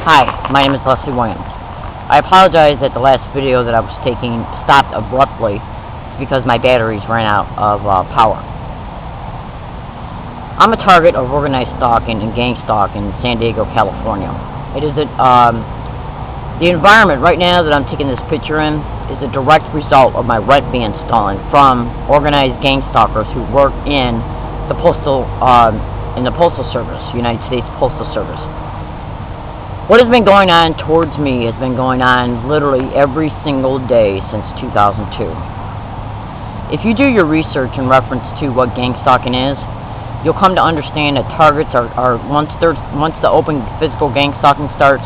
Hi, my name is Leslie Williams. I apologize that the last video that I was taking stopped abruptly because my batteries ran out of power. I'm a target of organized stalking and gang stalking in San Diego, California. It is the environment right now that I'm taking this picture in is a direct result of my rent being stolen from organized gang stalkers who work in the Postal Service, United States Postal Service. What has been going on towards me has been going on literally every single day since 2002. If you do your research in reference to what gang stalking is, you'll come to understand that targets are once the open physical gang stalking starts.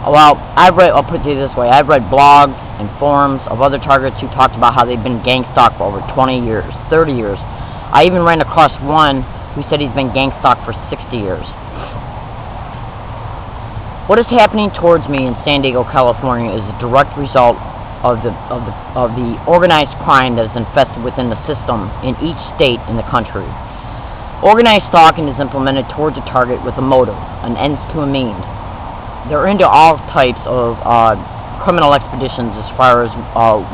Well, I'll put it this way, I've read blogs and forums of other targets who talked about how they've been gang stalked for over 20 years, 30 years. I even ran across one who said he's been gang stalked for 60 years. What is happening towards me in San Diego, California is a direct result of the organized crime that is infested within the system in each state in the country. Organized stalking is implemented towards a target with a motive, an ends to a means. They're into all types of criminal expeditions as far as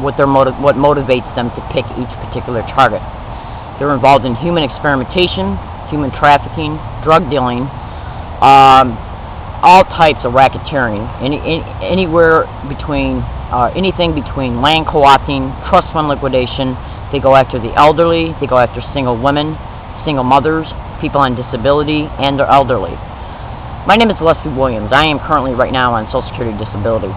what motivates them to pick each particular target. They're involved in human experimentation, human trafficking, drug dealing, all types of racketeering, anywhere between anything between land co-opting, trust fund liquidation. They go after the elderly, they go after single women, single mothers, people on disability, and their elderly. My name is Leslie Williams. I am currently right now on Social Security disability.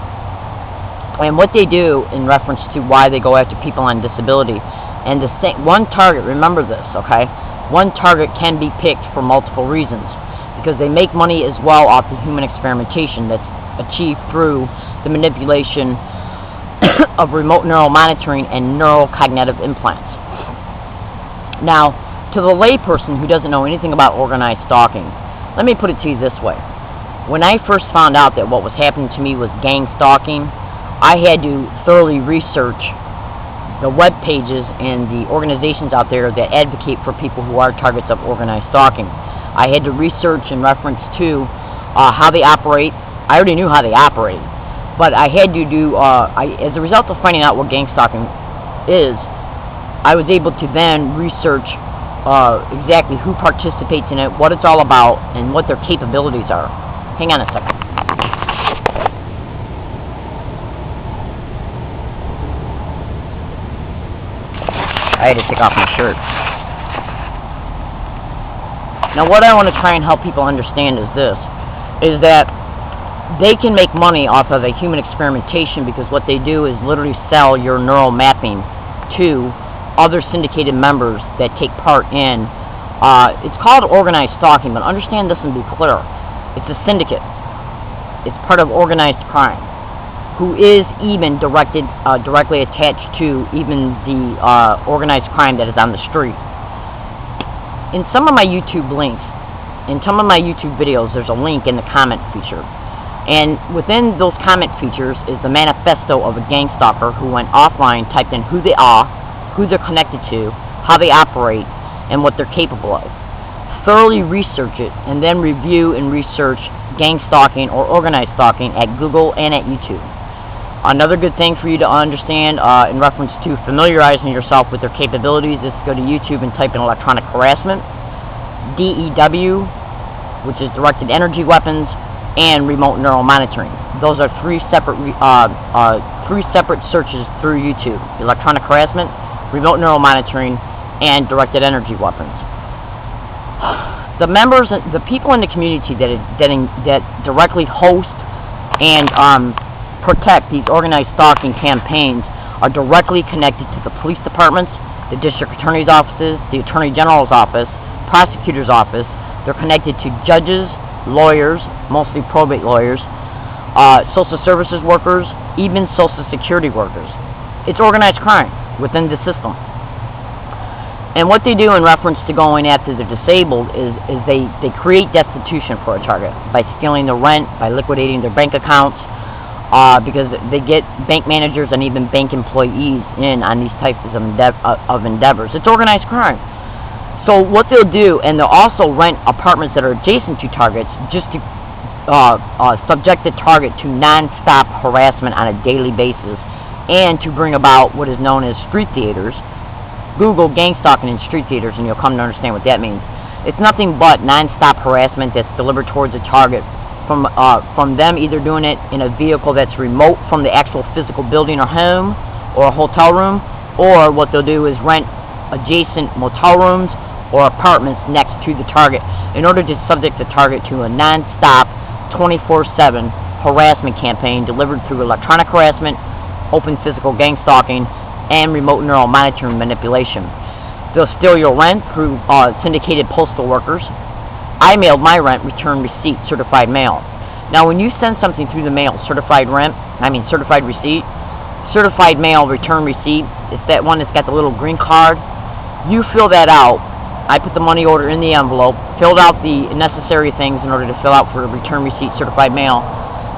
And what they do in reference to why they go after people on disability, and one target, remember this, okay? One target can be picked for multiple reasons, because they make money as well off the human experimentation that's achieved through the manipulation of remote neural monitoring and neurocognitive implants. Now, to the layperson who doesn't know anything about organized stalking, let me put it to you this way. When I first found out that what was happening to me was gang stalking, I had to thoroughly research the web pages and the organizations out there that advocate for people who are targets of organized stalking. I had to research in reference to how they operate. I already knew how they operate, but I had to do, as a result of finding out what gang stalking is, I was able to then research exactly who participates in it, what it's all about, and what their capabilities are. Hang on a second. I had to take off my shirt. Now what I want to try and help people understand is this, is that they can make money off of a human experimentation because what they do is literally sell your neural mapping to other syndicated members that take part in, it's called organized stalking, but understand this and be clear. It's a syndicate. It's part of organized crime, who is even directly attached to even the organized crime that is on the street. In some of my YouTube links, in some of my YouTube videos, there's a link in the comment feature. And within those comment features is the manifesto of a gang stalker who went offline, typed in who they are, who they're connected to, how they operate, and what they're capable of. Thoroughly research it, and then review and research gang stalking or organized stalking at Google and at YouTube. Another good thing for you to understand in reference to familiarizing yourself with their capabilities is to go to YouTube and type in electronic harassment, DEW, which is directed energy weapons, and remote neural monitoring. Those are three separate searches through YouTube: electronic harassment, remote neural monitoring, and directed energy weapons. The members, the people in the community that directly host and protect these organized stalking campaigns are directly connected to the police departments, the district attorney's offices, the attorney general's office, prosecutor's office. They're connected to judges, lawyers, mostly probate lawyers, social services workers, even social security workers. It's organized crime within the system. And what they do in reference to going after the disabled is they create destitution for a target by stealing their rent, by liquidating their bank accounts, because they get bank managers and even bank employees in on these types of endeavors. It's organized crime. So what they'll do, and they'll also rent apartments that are adjacent to targets just to subject the target to non-stop harassment on a daily basis, and to bring about what is known as street theaters. Google gang stalking in street theaters and you'll come to understand what that means. It's nothing but non-stop harassment that's delivered towards a target from them either doing it in a vehicle that's remote from the actual physical building or home or a hotel room, or what they'll do is rent adjacent motel rooms or apartments next to the target in order to subject the target to a non-stop 24/7 harassment campaign delivered through electronic harassment, open physical gang stalking, and remote neural monitoring manipulation. They'll steal your rent through syndicated postal workers. I mailed my rent return receipt, certified mail. Now when you send something through the mail, certified receipt, certified mail return receipt, it's that one that's got the little green card. You fill that out. I put the money order in the envelope, filled out the necessary things in order to fill out for a return receipt, certified mail,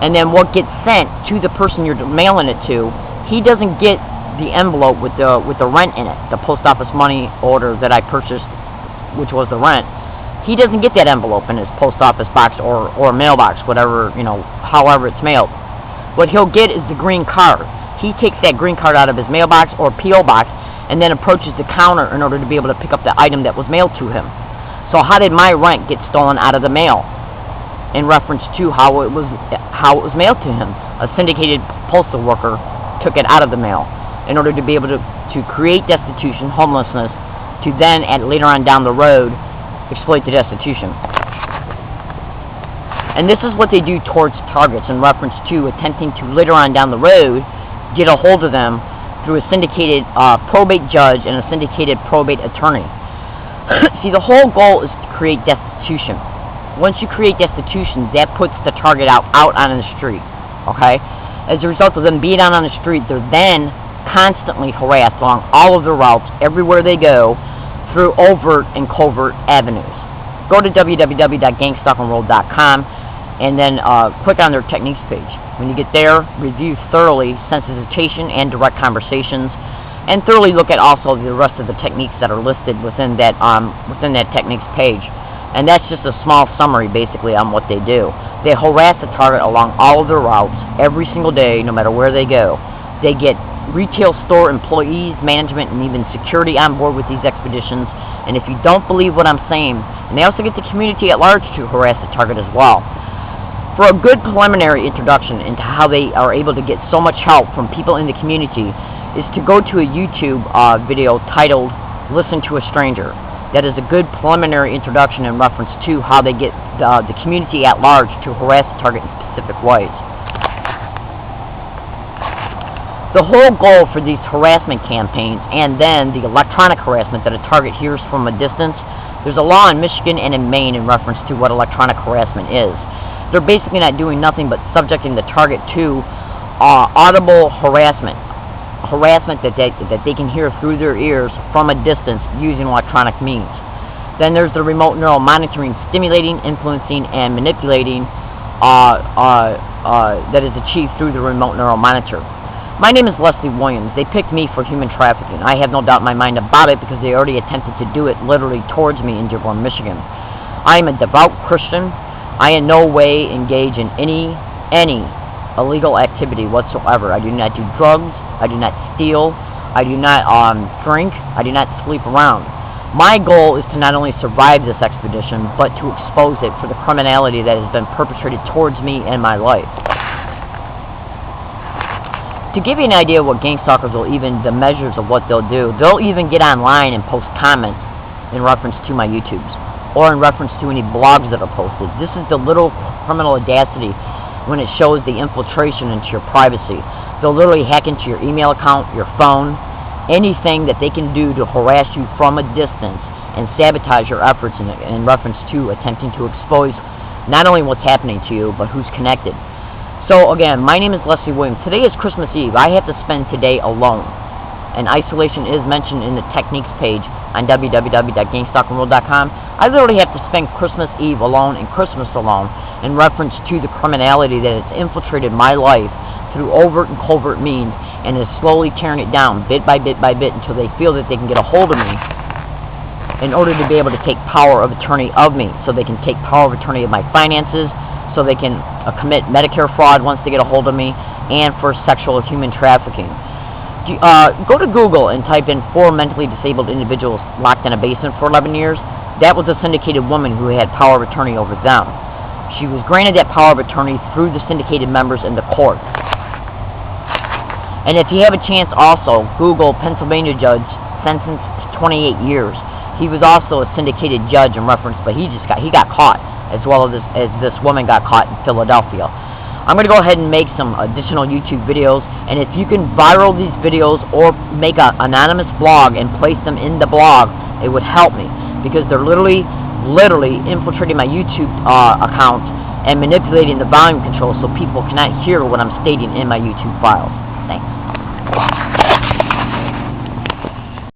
and then what gets sent to the person you're mailing it to, he doesn't get the envelope with the rent in it, the post office money order that I purchased, which was the rent. He doesn't get that envelope in his post office box or mailbox, whatever, however it's mailed. What he'll get is the green card. He takes that green card out of his mailbox or P.O. box and then approaches the counter in order to be able to pick up the item that was mailed to him. So how did my rent get stolen out of the mail? In reference to how it was mailed to him. A syndicated postal worker took it out of the mail in order to be able to create destitution, homelessness, to then, later on down the road, exploit the destitution. And this is what they do towards targets in reference to attempting to, later on down the road, get a hold of them through a syndicated probate judge and a syndicated probate attorney. See, the whole goal is to create destitution. Once you create destitution, that puts the target out on the street. Okay? As a result of them being out on the street, they're then constantly harassed along all of their routes, everywhere they go, through overt and covert avenues. Go to www.gangstalkingworld.com and then click on their techniques page. When you get there, review thoroughly sensitization and direct conversations, and thoroughly look at also the rest of the techniques that are listed within that techniques page. And that's just a small summary, basically, on what they do. They harass the target along all of their routes every single day, no matter where they go. They get retail store employees, management, and even security on board with these expeditions. And if you don't believe what I'm saying, and they also get the community at large to harass the target as well. For a good preliminary introduction into how they are able to get so much help from people in the community is to go to a YouTube video titled Listen to a Stranger. That is a good preliminary introduction in reference to how they get the community at large to harass the target in specific ways. The whole goal for these harassment campaigns, and then the electronic harassment that a target hears from a distance, there's a law in Michigan and in Maine in reference to what electronic harassment is. They're basically not doing nothing but subjecting the target to audible harassment that they can hear through their ears from a distance using electronic means. Then there's the remote neural monitoring, stimulating, influencing, and manipulating that is achieved through the remote neural monitor. My name is Leslie Williams. They picked me for human trafficking. I have no doubt in my mind about it because they already attempted to do it literally towards me in Dearborn, Michigan. I am a devout Christian. I in no way engage in any illegal activity whatsoever. I do not do drugs. I do not steal. I do not drink. I do not sleep around. My goal is to not only survive this expedition, but to expose it for the criminality that has been perpetrated towards me and my life. To give you an idea of what gang stalkers will the measures of what they'll do, they'll even get online and post comments in reference to my YouTubes, or in reference to any blogs that are posted. This is the little criminal audacity when it shows the infiltration into your privacy. They'll literally hack into your email account, your phone, anything that they can do to harass you from a distance and sabotage your efforts in reference to attempting to expose not only what's happening to you, but who's connected. So again, my name is Leslie Williams. Today is Christmas Eve. I have to spend today alone. And isolation is mentioned in the techniques page on www.gangstalkingworld.com. I literally have to spend Christmas Eve alone and Christmas alone in reference to the criminality that has infiltrated my life through overt and covert means and is slowly tearing it down bit by bit by bit until they feel that they can get a hold of me in order to be able to take power of attorney of me, so they can take power of attorney of my finances, so they can commit Medicare fraud once they get a hold of me, and for sexual or human trafficking. Go to Google and type in 4 mentally disabled individuals locked in a basement for 11 years. That was a syndicated woman who had power of attorney over them. She was granted that power of attorney through the syndicated members in the court. And if you have a chance also, Google Pennsylvania judge sentenced to 28 years. He was also a syndicated judge in reference, but he got caught, as well as this woman got caught in Philadelphia. I'm going to go ahead and make some additional YouTube videos, and if you can viral these videos or make an anonymous blog and place them in the blog, it would help me, because they're literally infiltrating my YouTube account and manipulating the volume control so people cannot hear what I'm stating in my YouTube files. Thanks.